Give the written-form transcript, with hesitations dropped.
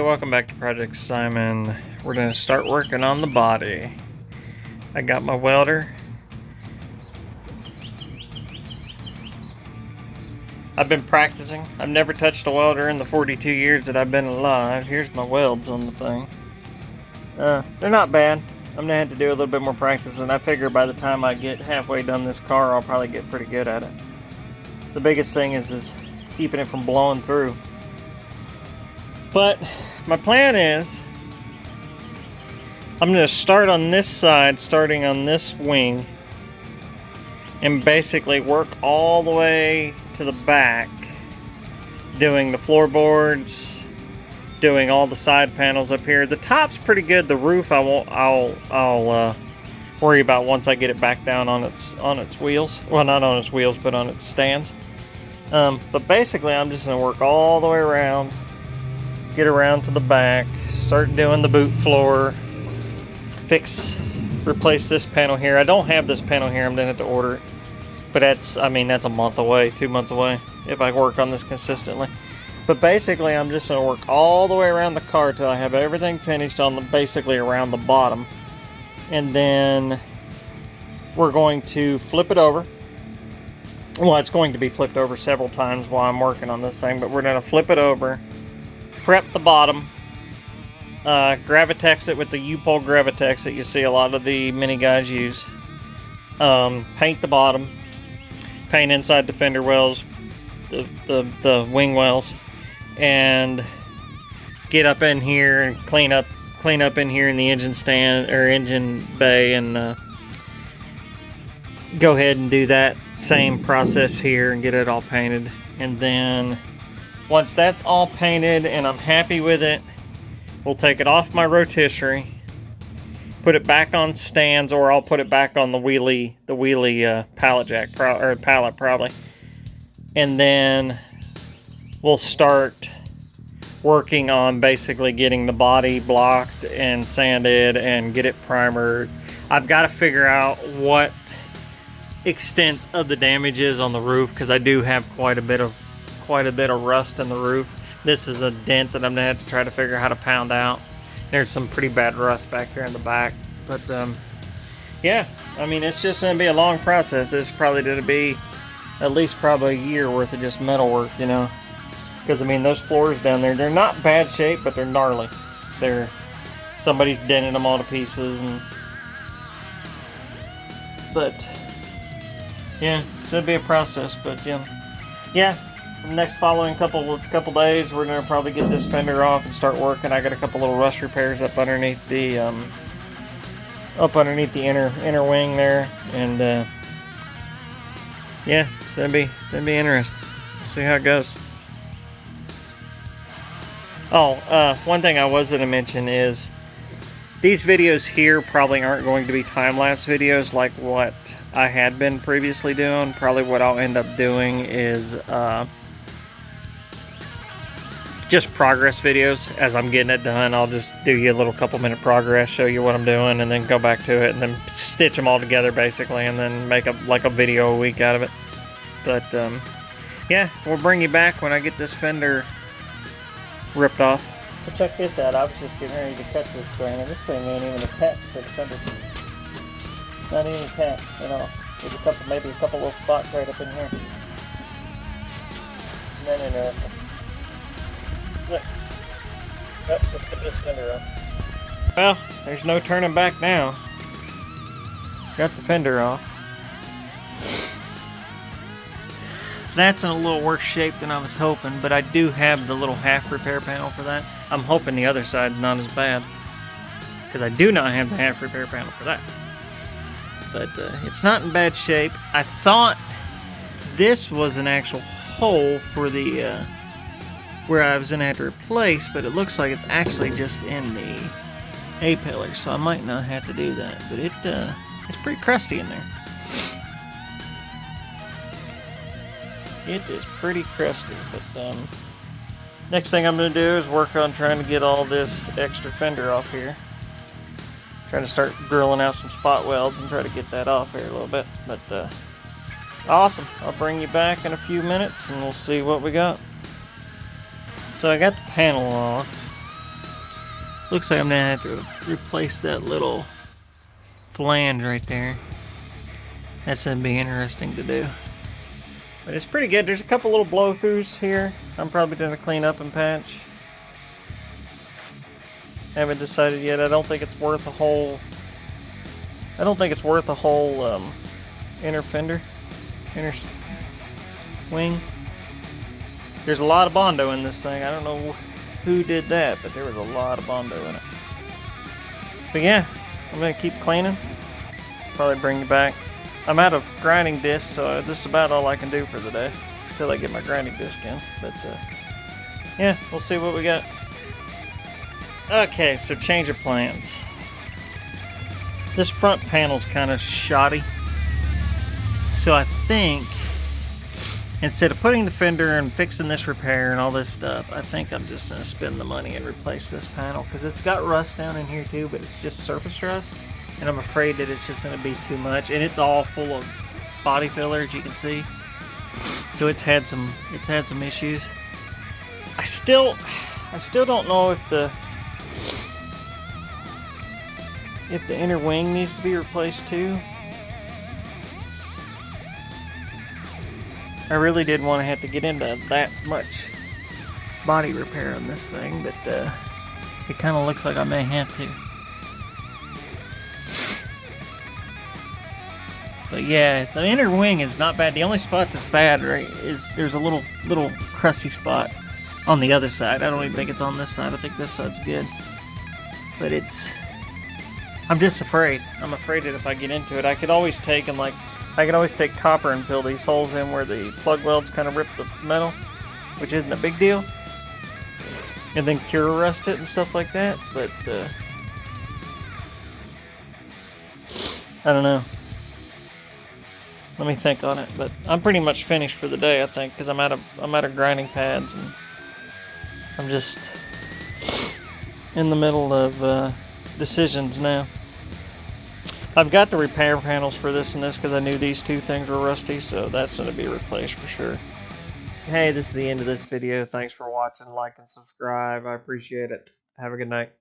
welcome back to Project Simon. We're going to start working on the body. I got my welder. I've been practicing. I've never touched a welder in the 42 years that I've been alive. Here's my welds on the thing. They're not bad. I'm going to have to do a little bit more practice, and I figure by the time I get halfway done this car, I'll probably get pretty good at it. The biggest thing is keeping it from blowing through. But my plan is I'm going to start on this side, starting on this wing, and basically work all the way to the back, doing the floorboards, doing all the side panels up here. The top's pretty good. The roof I'll worry about once I get it back down on its wheels. Well, not on its wheels, but on its stands. But basically I'm just going to work all the way around, get around to the back, start doing the boot floor, replace this panel here. I don't have this panel here. I'm going to have to order it. But that's a month away, 2 months away, if I work on this consistently. But basically, I'm just going to work all the way around the car till I have everything finished on basically around the bottom. And then we're going to flip it over. Well, it's going to be flipped over several times while I'm working on this thing, but we're going to flip it over, prep the bottom, Gravitex it with the U-pole Gravitex that you see a lot of the mini guys use. Paint the bottom, paint inside the fender wells, the wing wells, and get up in here and clean up in here in the engine stand or engine bay, and go ahead and do that same process here and get it all painted. And then once that's all painted and I'm happy with it, we'll take it off my rotisserie, put it back on stands, or I'll put it back on the wheelie pallet jack, or pallet probably. And then we'll start working on basically getting the body blocked and sanded and get it primered. I've got to figure out what extent of the damage is on the roof, because I do have quite a bit of rust in the roof. This is a dent that I'm gonna have to try to figure out how to pound out. There's some pretty bad rust back here in the back, but yeah, I mean, it's just gonna be a long process. It's probably gonna be at least probably a year worth of just metal work, you know, because I mean, those floors down there, they're not bad shape, but they're gnarly. Somebody's dented them all to pieces, but yeah, it's gonna be a process. But yeah. The next following couple days, we're gonna probably get this fender off and start working. I got a couple little rust repairs up underneath the inner wing there, and yeah, it's gonna be interesting. We'll see how it goes. Oh, one thing I was gonna mention is these videos here probably aren't going to be time-lapse videos like what I had been previously doing. Probably what I'll end up doing is just progress videos. As I'm getting it done, I'll just do you a little couple-minute progress, show you what I'm doing, and then go back to it, and then stitch them all together basically, and then make like a video a week out of it. But yeah, we'll bring you back when I get this fender ripped off. So check this out. I was just getting ready to cut this thing, and this thing ain't even attached to the fender. It's not even attached at all. There's maybe a couple little spots right up in here. And then interesting. Look. Oh, let's get this fender off. Well, there's no turning back now. Got the fender off. That's in a little worse shape than I was hoping, but I do have the little half repair panel for that. I'm hoping the other side's not as bad, because I do not have the half repair panel for that. But it's not in bad shape. I thought this was an actual hole for the where I was going to have to replace, but it looks like it's actually just in the A-pillar, so I might not have to do that. But it's pretty crusty in there. It is pretty crusty, but next thing I'm going to do is work on trying to get all this extra fender off here. Trying to start drilling out some spot welds and try to get that off here a little bit. But awesome. I'll bring you back in a few minutes and we'll see what we got. So I got the panel off. Looks like I'm gonna have to replace that little flange right there. That's gonna be interesting to do. But it's pretty good. There's a couple little blow-throughs here I'm probably gonna clean up and patch. Haven't decided yet. I don't think it's worth a whole inner fender, inner wing. There's a lot of Bondo in this thing. I don't know who did that, but there was a lot of Bondo in it. But yeah, I'm gonna keep cleaning. Probably bring you back. I'm out of grinding discs, so this is about all I can do for the day until I get my grinding disc in. But yeah, we'll see what we got. Okay, so change of plans. This front panel's kind of shoddy, so I think instead of putting the fender and fixing this repair and all this stuff, I think I'm just gonna spend the money and replace this panel because it's got rust down in here too, but it's just surface rust, and I'm afraid that it's just gonna be too much. And it's all full of body filler, as you can see, so it's had some issues. I still don't know if the inner wing needs to be replaced too. I really did want to have to get into that much body repair on this thing, but it kind of looks like I may have to. But yeah, the inner wing is not bad. The only spot that's bad, right, is there's a little crusty spot on the other side. I don't even think it's on this side. I think this side's good. But I'm just afraid. I'm afraid that if I get into it, I could always take copper and fill these holes in where the plug welds kind of rip the metal, which isn't a big deal, and then cure rust it and stuff like that. But I don't know. Let me think on it. But I'm pretty much finished for the day, I think, because I'm out of grinding pads, and I'm just in the middle of decisions now. I've got the repair panels for this and this because I knew these two things were rusty, so that's going to be replaced for sure. Hey, this is the end of this video. Thanks for watching. Like and subscribe. I appreciate it. Have a good night.